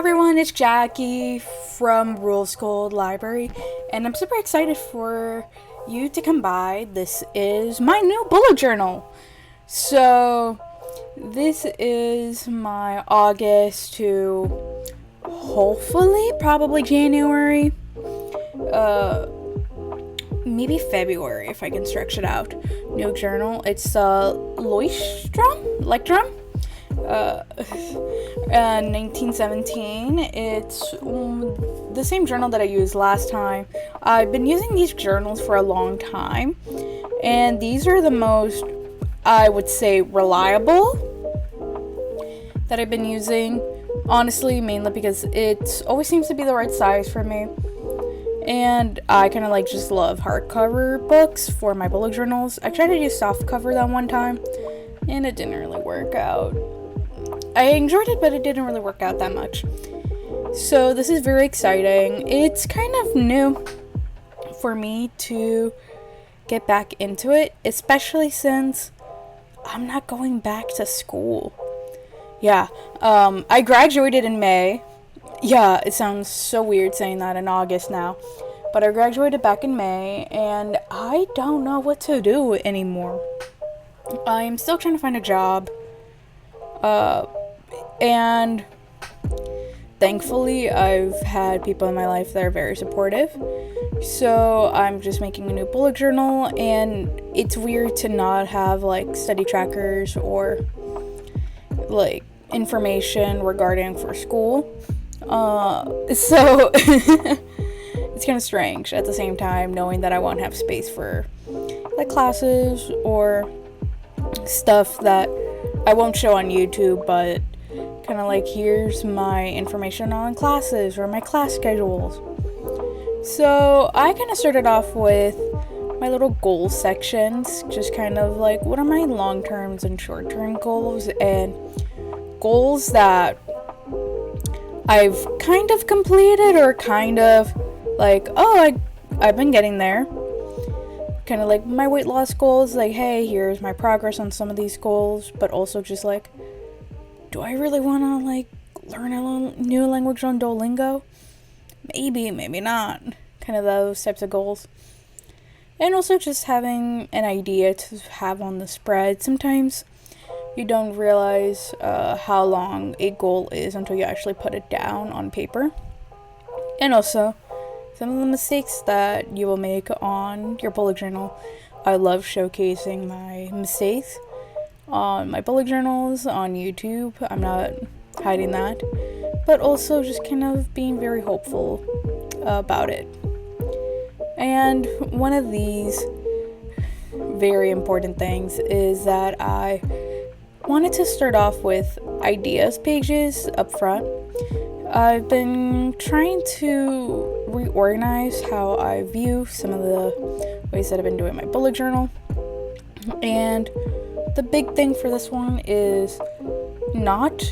everyone, it's Jackie from Rules Gold Library, and I'm super excited for you to come by. This is my new bullet journal. So, this is my August to hopefully, probably January, maybe February if I can stretch it out. New journal. It's Lechtrum. 1917. It's the same journal that I used last time. I've been using these journals for a long time, and these are the most, I would say, reliable that I've been using. Honestly, mainly because it always seems to be the right size for me. And I kind of just love hardcover books for my bullet journals. I tried to do softcover that one time, and it didn't really work out. I enjoyed it, but it didn't really work out that much. So this is very exciting. It's kind of new for me to get back into it, especially since I'm not going back to school. Yeah, I graduated in May. Yeah, it sounds so weird saying that in August now. But I graduated back in May, and I don't know what to do anymore. I'm still trying to find a job. And thankfully, I've had people in my life that are very supportive. So I'm just making a new bullet journal, and it's weird to not have study trackers or information regarding for school. So it's kind of strange at the same time, knowing that I won't have space for classes or stuff that I won't show on YouTube, but kind of here's my information on classes or my class schedules. So I kind of started off with my little goal sections, just kind of what are my long-term and short-term goals, and goals that I've kind of completed or kind of I've been getting there. Kind of my weight loss goals, hey, here's my progress on some of these goals, but also just do I really want to learn a new language on Duolingo? Maybe, maybe not. Kind of those types of goals. And also just having an idea to have on the spread. Sometimes you don't realize how long a goal is until you actually put it down on paper. And also some of the mistakes that you will make on your bullet journal. I love showcasing my mistakes on my bullet journals on YouTube. I'm not hiding that. But also just kind of being very hopeful about it. And one of these very important things is that I wanted to start off with ideas pages up front. I've been trying to reorganize how I view some of the ways that I've been doing my bullet journal. And the big thing for this one is not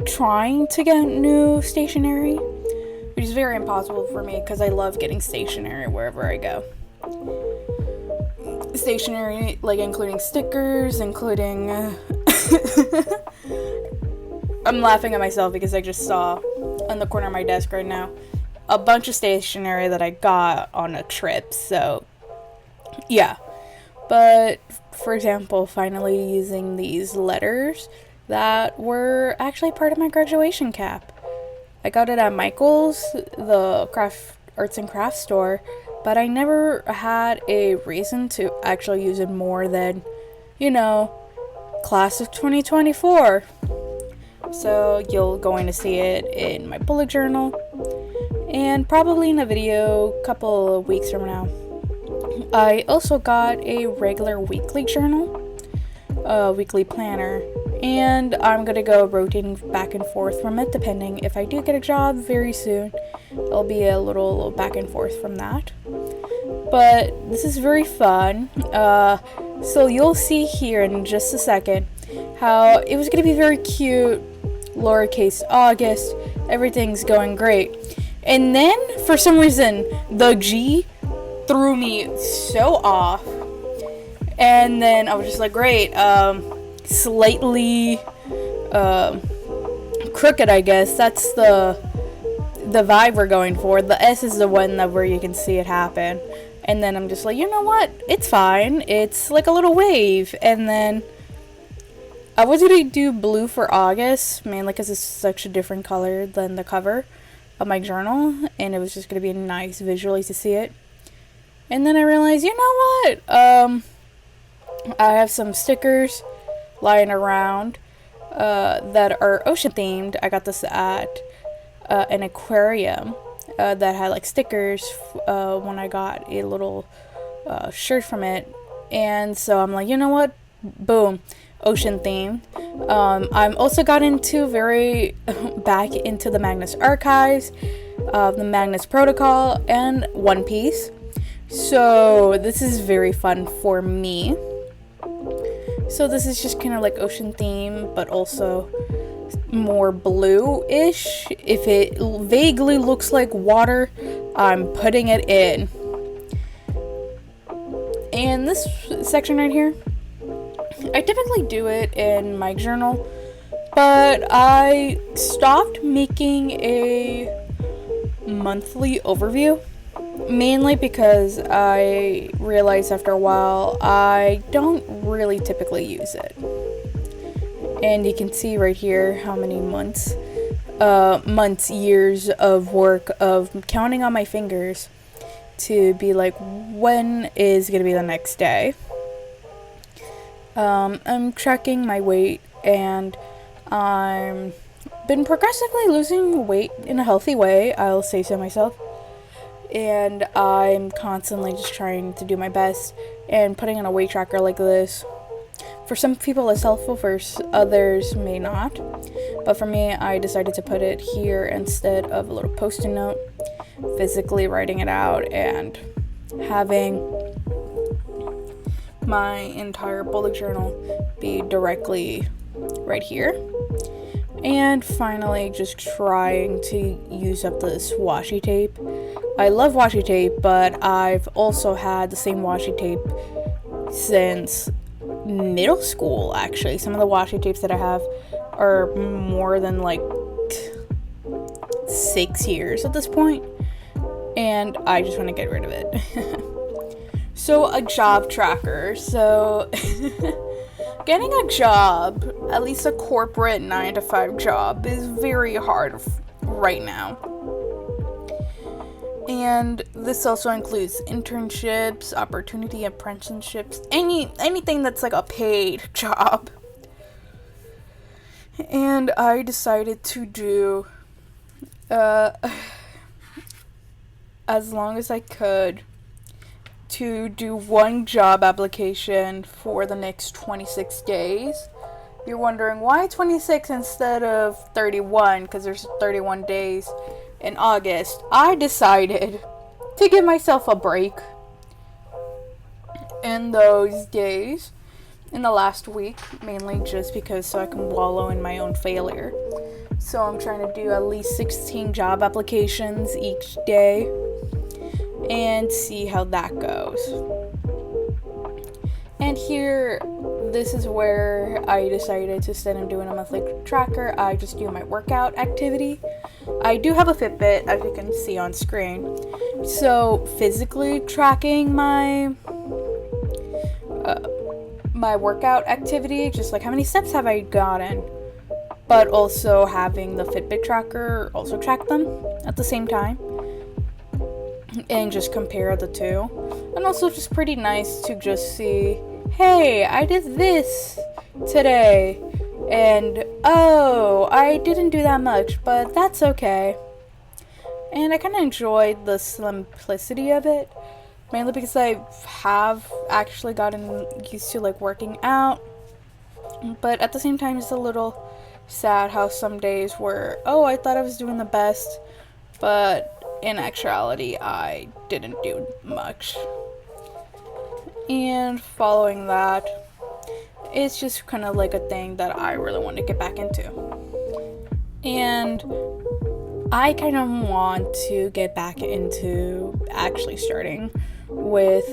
trying to get new stationery, which is very impossible for me because I love getting stationery wherever I go. Stationery, including stickers, including I'm laughing at myself because I just saw on the corner of my desk right now a bunch of stationery that I got on a trip. So yeah, but for example, finally using these letters that were actually part of my graduation cap. I got it at Michels, the arts and crafts store, but I never had a reason to actually use it more than, class of 2024. So you're going to see it in my bullet journal and probably in a video a couple of weeks from now. I also got a regular weekly journal, a weekly planner, and I'm going to go rotating back and forth from it depending if I do get a job very soon. It'll be a little back and forth from that. But this is very fun. So you'll see here in just a second how it was going to be very cute, lowercase August, everything's going great. And then, for some reason, the G threw me so off. And then I was just great, slightly crooked, I guess. That's the vibe we're going for. The S is the one that where you can see it happen. And then I'm just like, you know what? It's fine. It's like a little wave. And then I was going to do blue for August, mainly because it's such a different color than the cover of my journal. And it was just going to be nice visually to see it. And then I realized, you know what? I have some stickers lying around that are ocean themed. I got this at an aquarium that had like stickers when I got a little shirt from it. And so I'm like, you know what? Boom. Ocean themed. I'm also got into back into the Magnus archives, the Magnus protocol, and One Piece. So this is very fun for me. So this is just kind of like ocean theme, but also more blue-ish. If it vaguely looks like water, I'm putting it in. And this section right here, I typically do it in my journal, but I stopped making a monthly overview, mainly because I realized after a while I don't really typically use it. And you can see right here how many years of work of counting on my fingers to be like, when is gonna be the next day. I'm tracking my weight, and I'm been progressively losing weight in a healthy way, I'll say so myself. And I'm constantly just trying to do my best, and putting in a weight tracker like this, for some people it's helpful, for others may not. But for me, I decided to put it here instead of a little post-it note, physically writing it out and having my entire bullet journal be directly right here. And finally, just trying to use up this washi tape. I love washi tape, but I've also had the same washi tape since middle school, actually. Some of the washi tapes that I have are more than like 6 years at this point, and I just want to get rid of it. So, a job tracker. So, getting a job, at least a corporate 9-to-5 job, is very hard right now. And this also includes internships, opportunity apprenticeships, anything that's like a paid job. And I decided to do as long as I could to do one job application for the next 26 days. You're wondering why 26 instead of 31, because there's 31 days in August. I decided to give myself a break in those days, in the last week, mainly just because so I can wallow in my own failure. So I'm trying to do at least 16 job applications each day and see how that goes. And here, this is where I decided to, instead of doing a monthly tracker, I just do my workout activity. I do have a Fitbit, as you can see on screen. So physically tracking my workout activity, just like how many steps have I gotten, but also having the Fitbit tracker also track them at the same time and just compare the two. And also just pretty nice to just see, hey, I did this today, and oh, I didn't do that much, but that's okay. And I kind of enjoyed the simplicity of it, mainly because I have actually gotten used to like working out, but at the same time it's a little sad how some days were, oh, I thought I was doing the best, but in actuality I didn't do much. And following that, it's just kind of like a thing that I really want to get back into. And I kind of want to get back into actually starting with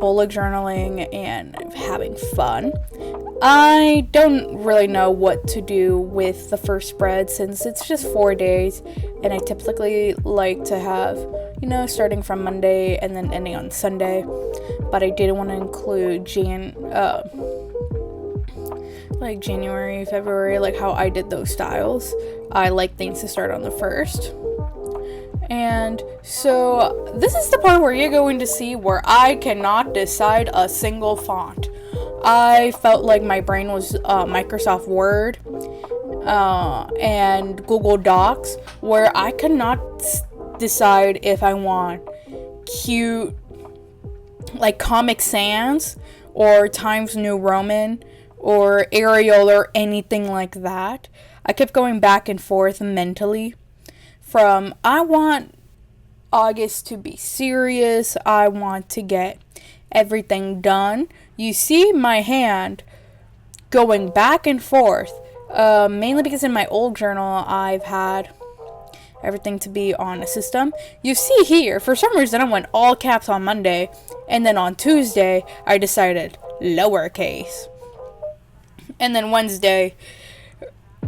bullet journaling and having fun. I don't really know what to do with the first spread since it's just 4 days, and I typically like to have, starting from Monday and then ending on Sunday. But I didn't want to include January, February, like how I did those styles. I like things to start on the first. And so this is the part where you're going to see where I cannot decide a single font. I felt like my brain was Microsoft Word and Google Docs, where I could not decide if I want cute, like Comic Sans, or Times New Roman, or Arial, or anything like that. I kept going back and forth mentally from, I want August to be serious, I want to get everything done. You see my hand going back and forth, mainly because in my old journal I've had everything to be on a system. You see here, for some reason I went all caps on Monday, and then on Tuesday I decided lowercase. And then Wednesday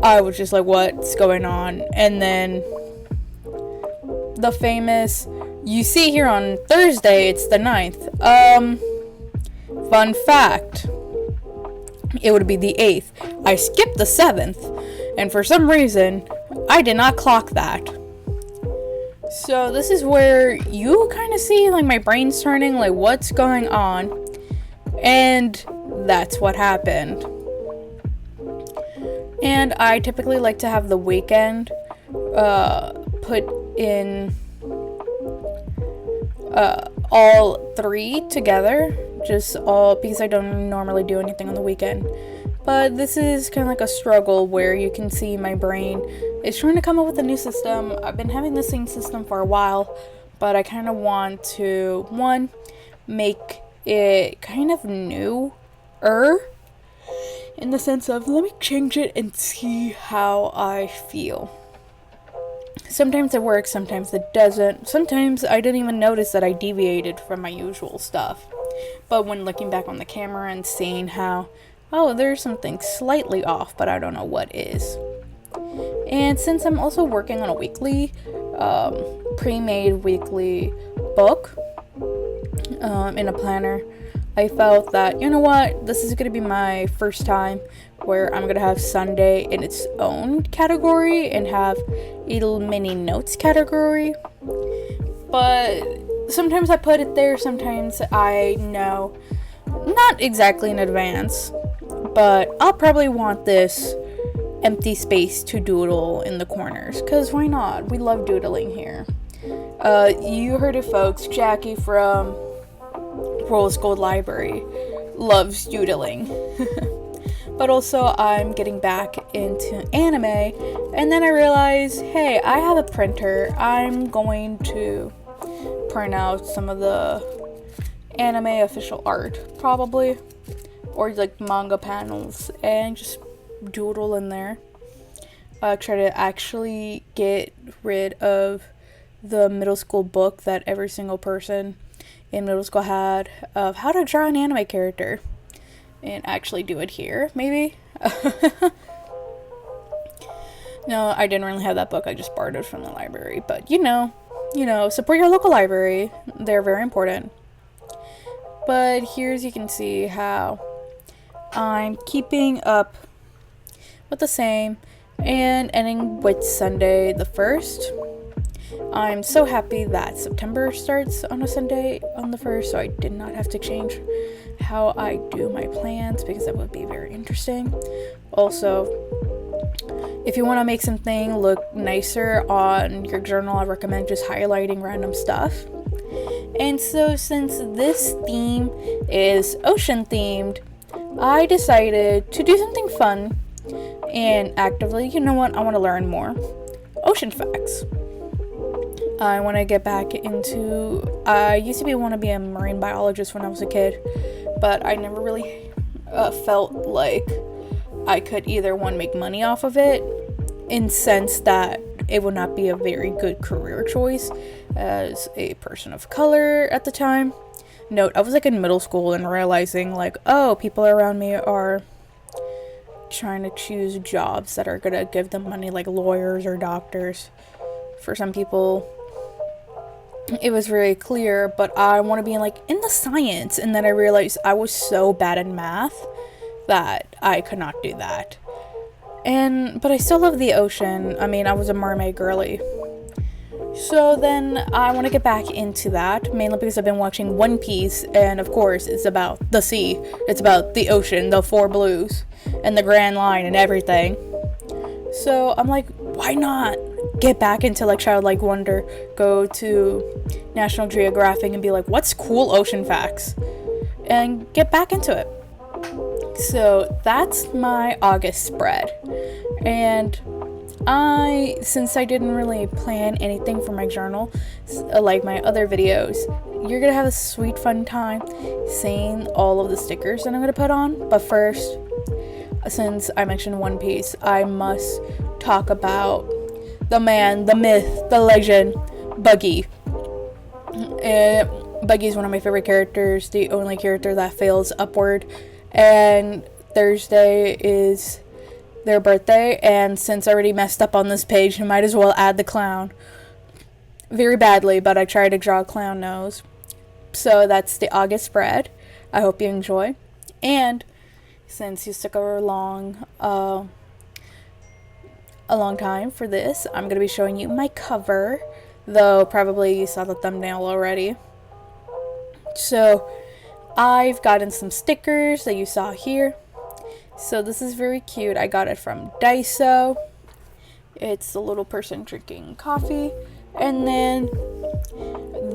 I was just like, what's going on? And then the famous, you see here on Thursday, it's the 9th. Fun fact, it would be the 8th. I skipped the 7th, and for some reason, I did not clock that. So this is where you kind of see, like, my brain's turning, like, what's going on? And that's what happened. And I typically like to have the weekend put in all three together, just all, because I don't normally do anything on the weekend. But this is kind of like a struggle where you can see my brain is trying to come up with a new system. I've been having the same system for a while, but I kind of want to, one, make it kind of newer, in the sense of, let me change it and see how I feel. Sometimes it works, sometimes it doesn't. Sometimes I didn't even notice that I deviated from my usual stuff. But when looking back on the camera and seeing how, oh, there's something slightly off, but I don't know what is. And since I'm also working on a weekly, pre-made weekly book in a planner, I felt that, you know what, this is going to be my first time where I'm going to have Sunday in its own category and have a little mini notes category. But sometimes I put it there, sometimes I know, not exactly in advance, but I'll probably want this empty space to doodle in the corners, because why not? We love doodling here. You heard it, folks. Jackie from Rose Gold Library loves doodling. But also I'm getting back into anime, and then I realized, hey, I have a printer. I'm going to print out some of the anime official art, probably, or like manga panels, and just doodle in there. Try to actually get rid of the middle school book that every single person in middle school had of how to draw an anime character, and actually do it here, maybe. No, I didn't really have that book. I just borrowed it from the library. But you know, support your local library. They're very important. But here's, you can see how I'm keeping up with the same and ending with Sunday the 1st. I'm so happy that September starts on a Sunday on the 1st, so I did not have to change how I do my plans, because that would be very interesting. Also, if you want to make something look nicer on your journal, I recommend just highlighting random stuff. And so since this theme is ocean themed, I decided to do something fun and actively, you know what, I want to learn more ocean facts. I want to get back into, I used to want to be a marine biologist when I was a kid, but I never really felt like I could either, one, make money off of it, in sense that it would not be a very good career choice as a person of color at the time. Note, I was like in middle school and realizing like, oh, people around me are trying to choose jobs that are gonna give them money, like lawyers or doctors. For some people, it was very clear, but I want to be in the science. And then I realized I was so bad in math that I could not do that. But I still love the ocean. I mean, I was a mermaid girly. So then I want to get back into that, mainly because I've been watching One Piece, and of course it's about the sea, it's about the ocean, the four blues, and the Grand Line and everything. So I'm like, why not get back into childlike wonder, go to National Geographic and be like, what's cool ocean facts? And get back into it. So that's my August spread. And since I didn't really plan anything for my journal, like my other videos, you're gonna have a sweet fun time seeing all of the stickers that I'm gonna put on. But first, since I mentioned One Piece, I must talk about the man, the myth, the legend, Buggy. Buggy is one of my favorite characters, the only character that fails upward. And Thursday is their birthday, and since I already messed up on this page, I might as well add the clown. Very badly, but I tried to draw a clown nose. So that's the August spread. I hope you enjoy. And since you stuck around a long time for this, I'm going to be showing you my cover, though probably you saw the thumbnail already. So I've gotten some stickers that you saw here. So this is very cute. I got it from Daiso. It's a little person drinking coffee. And then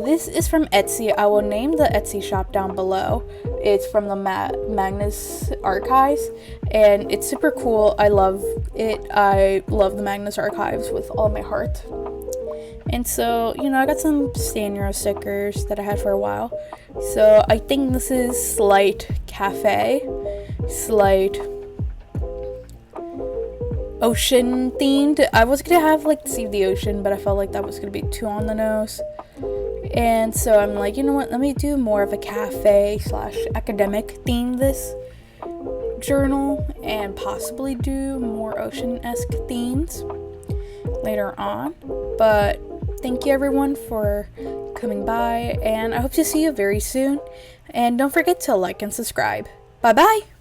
this is from Etsy. I will name the Etsy shop down below. It's from the MAGNUS archives, and it's super cool. I love it. I love the MAGNUS archives with all my heart. And so, I got some Stanro stickers that I had for a while. So I think this is Slight Cafe, Slight Ocean themed. I was gonna have Save the Ocean, but I felt like that was gonna be too on the nose. And so I'm like, you know what, let me do more of a cafe / academic theme this journal, and possibly do more ocean-esque themes later on. But thank you everyone for coming by, and I hope to see you very soon. And don't forget to like and subscribe. Bye bye!